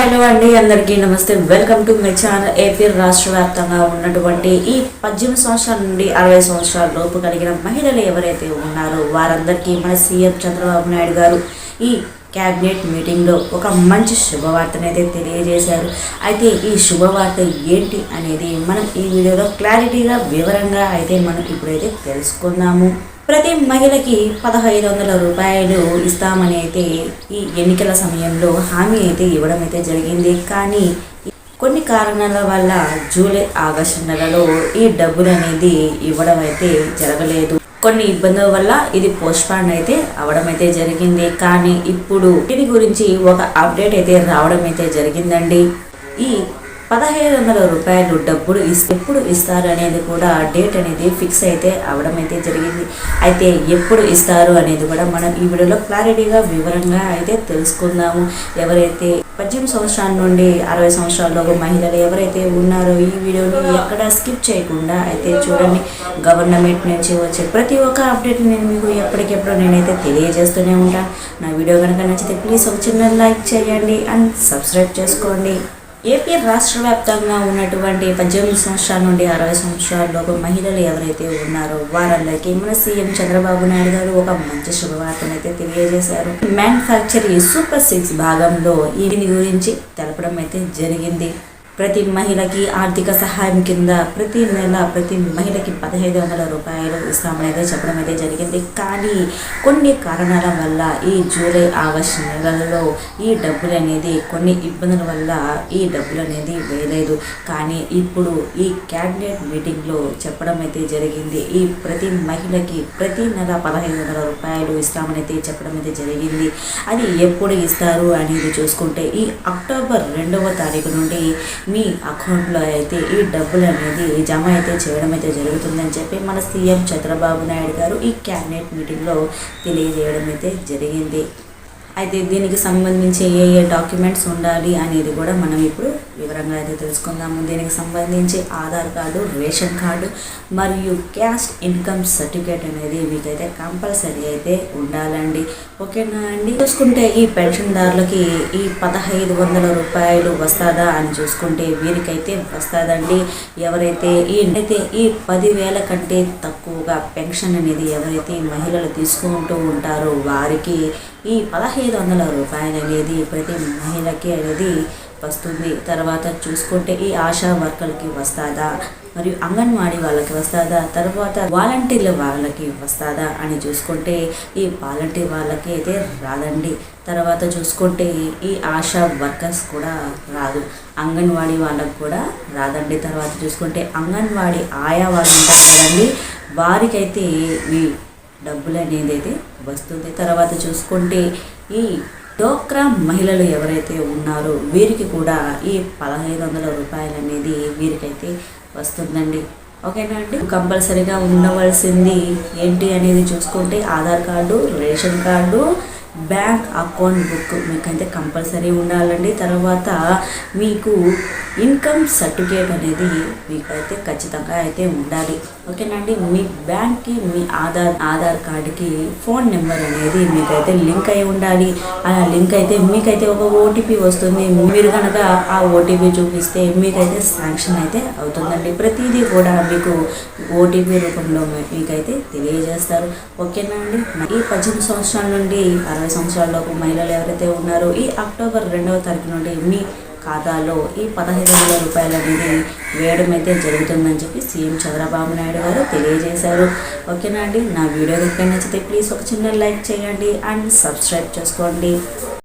Hello అండి, అందరికీ నమస్తే. Welcome to my channel. AP రాష్ట్ర వ్యాప్తంగా ఉన్నటువంటి ఈ 18 సంవత్సరాల నుండి 60 సంవత్సరాల లోపు కలిగిన మహిళలు ఎవరైతే ఉన్నారో వారందరికీ మన సీఎం చంద్రబాబు నాయుడు గారు ఈ క్యాబినెట్ మీటింగ్లో ఒక మంచి శుభవార్తనైతే తెలియజేశారు. అయితే ఈ శుభవార్త ఏంటి అనేది మనం ఈ వీడియోలో క్లారిటీగా వివరంగా అయితే మనం ఇప్పుడైతే తెలుసుకుందాము. ప్రతి మహిళకి 1500 రూపాయలు ఇస్తామని అయితే ఈ ఎన్నికల సమయంలో హామీ అయితే ఇవ్వడం అయితే జరిగింది. కానీ కొన్ని కారణాల వల్ల జూలై ఆగస్టు నెలలో ఈ డబ్బులు అనేది ఇవ్వడం అయితే జరగలేదు. కొన్ని ఇబ్బందుల వల్ల ఇది పోస్ట్పోన్ అయితే అవడం అయితే జరిగింది. కానీ ఇప్పుడు దీని గురించి ఒక అప్డేట్ అయితే రావడం అయితే జరిగిందండి. ఈ 1500 రూపాయలు డబ్బులు ఎప్పుడు ఇస్తారు అనేది కూడా డేట్ అనేది ఫిక్స్ అయితే అవడం అయితే జరిగింది. అయితే ఎప్పుడు ఇస్తారు అనేది కూడా మనం ఈ వీడియోలో క్లారిటీగా వివరంగా అయితే తెలుసుకుందాము. ఎవరైతే 18 సంవత్సరాల నుండి 60 సంవత్సరాలలోపు మహిళలు ఎవరైతే ఉన్నారో ఈ వీడియోని ఎక్కడ స్కిప్ చేయకుండా అయితే చూడండి. గవర్నమెంట్ నుంచి వచ్చే ప్రతి ఒక్క అప్డేట్ నేను మీకు ఎప్పటికెప్పుడు నేనైతే తెలియజేస్తూనే ఉంటాను. నా వీడియో కనుక నచ్చితే ప్లీజ్ ఒక చిన్న లైక్ చేయండి అండ్ సబ్స్క్రైబ్ చేసుకోండి. ఏపీ రాష్ట్ర వ్యాప్తంగా ఉన్నటువంటి 18 సంవత్సరాల నుండి 60 సంవత్సరాలలోపు మహిళలు ఎవరైతే ఉన్నారో వారందరికీ మన సీఎం చంద్రబాబు నాయుడు గారు ఒక మంచి శుభవార్తనైతే తెలియజేశారు. మ్యానుఫ్యాక్చరింగ్ సూపర్ 6 భాగంలో దీని గురించి తెలపడం అయితే జరిగింది. ప్రతి మహిళకి ఆర్థిక సహాయం కింద ప్రతి నెల ప్రతి మహిళకి 1500 రూపాయలు ఇస్తామని అయితే చెప్పడం అయితే జరిగింది. కానీ కొన్ని కారణాల వల్ల ఈ జూలై ఆగస్టు నెలలలో ఈ డబ్బులు అనేది కొన్ని ఇబ్బందుల వల్ల ఈ డబ్బులు అనేది వేయలేదు. కానీ ఇప్పుడు ఈ క్యాబినెట్ మీటింగ్లో చెప్పడం అయితే జరిగింది. ఈ ప్రతి మహిళకి ప్రతి నెల 1500 రూపాయలు ఇస్తామని అయితే చెప్పడం అయితే జరిగింది. అది ఎప్పుడు ఇస్తారు అనేది చూసుకుంటే ఈ అక్టోబర్ 2వ తారీఖు నుండి మీ అకౌంట్లో అయితే ఈ డబ్బులు అనేది జమ అయితే చేయడం అయితే జరుగుతుందని చెప్పి మన సీఎం చంద్రబాబు నాయుడు గారు ఈ క్యాబినెట్ మీటింగ్లో తెలియజేయడం అయితే జరిగింది. అయితే దీనికి సంబంధించి ఏ డాక్యుమెంట్స్ ఉండాలి అనేది కూడా మనం ఇప్పుడు వివరంగా అయితే తెలుసుకుందాము. దీనికి సంబంధించి ఆధార్ కార్డు, రేషన్ కార్డు మరియు క్యాస్ట్ ఇన్కమ్ సర్టిఫికేట్ అనేది మీకైతే కంపల్సరీ అయితే ఉండాలండి. ఓకేనా అండి. చూసుకుంటే ఈ పెన్షన్దారులకి ఈ 1500 రూపాయలు వస్తుందా అని చూసుకుంటే వీరికైతే వస్తుందండి. ఎవరైతే ఈ 10,000 కంటే తక్కువగా పెన్షన్ అనేది ఎవరైతే మహిళలు తీసుకుంటూ ఉంటారో వారికి ఈ 1500 రూపాయలు అనేది ప్రతి మహిళకి అనేది వస్తుంది. తర్వాత చూసుకుంటే ఈ ఆశా వర్కర్లకి వస్తుందా, మరియు అంగన్వాడీ వాళ్ళకి వస్తుందా, తర్వాత వాలంటీర్ల వాళ్ళకి వస్తుందా అని చూసుకుంటే ఈ వాలంటీర్ వాళ్ళకి అయితే రాదండి. తర్వాత చూసుకుంటే ఈ ఆశా వర్కర్స్ కూడా రాదు, అంగన్వాడీ వాళ్ళకి కూడా రాదండి. తర్వాత చూసుకుంటే అంగన్వాడీ ఆయా వాళ్ళు ఉంటారు కదండి, వారికైతే ఈ డబ్బులు అనేది అయితే వస్తుంది. తర్వాత చూసుకుంటే ఈ డోక్రా మహిళలు ఎవరైతే ఉన్నారో వీరికి కూడా ఈ 1500 రూపాయలు అనేది వీరికైతే వస్తుందండి. ఓకేనా అండి. కంపల్సరీగా ఉండవలసింది ఏంటి అనేది చూసుకుంటే Aadhaar card, ration card, bank account book మీకైతే కంపల్సరీ ఉండాలండి. తర్వాత మీకు ఇన్కమ్ సర్టిఫికేట్ అనేది మీకైతే ఖచ్చితంగా అయితే ఉండాలి. ఓకేనండి. మీ బ్యాంక్కి మీ ఆధార్ కార్డుకి ఫోన్ నెంబర్ అనేది మీకైతే లింక్ అయి ఉండాలి. అలా లింక్ అయితే మీకైతే ఒక ఓటీపీ వస్తుంది. మీరు కనుక ఆ ఓటీపీ చూపిస్తే మీకైతే శాంక్షన్ అయితే అవుతుందండి. ప్రతిదీ కూడా మీకు ఓటీపీ రూపంలో మీకైతే తెలియజేస్తారు. ఓకేనా అండి. ఈ 18 సంవత్సరాల నుండి 60 సంవత్సరాలలోపు మహిళలు ఎవరైతే ఉన్నారో ఈ అక్టోబర్ 2వ తారీఖు నుండి మీ ఖాతాలో ఈ 1500 రూపాయలు అనేది వేయడం అయితే జరుగుతుందని చెప్పి సీఎం చంద్రబాబు నాయుడు గారు తెలియజేశారు. ఓకేనా అండి. నా వీడియో కనుక నచ్చితే ప్లీజ్ ఒక చిన్న లైక్ చేయండి అండ్ సబ్స్క్రైబ్ చేసుకోండి.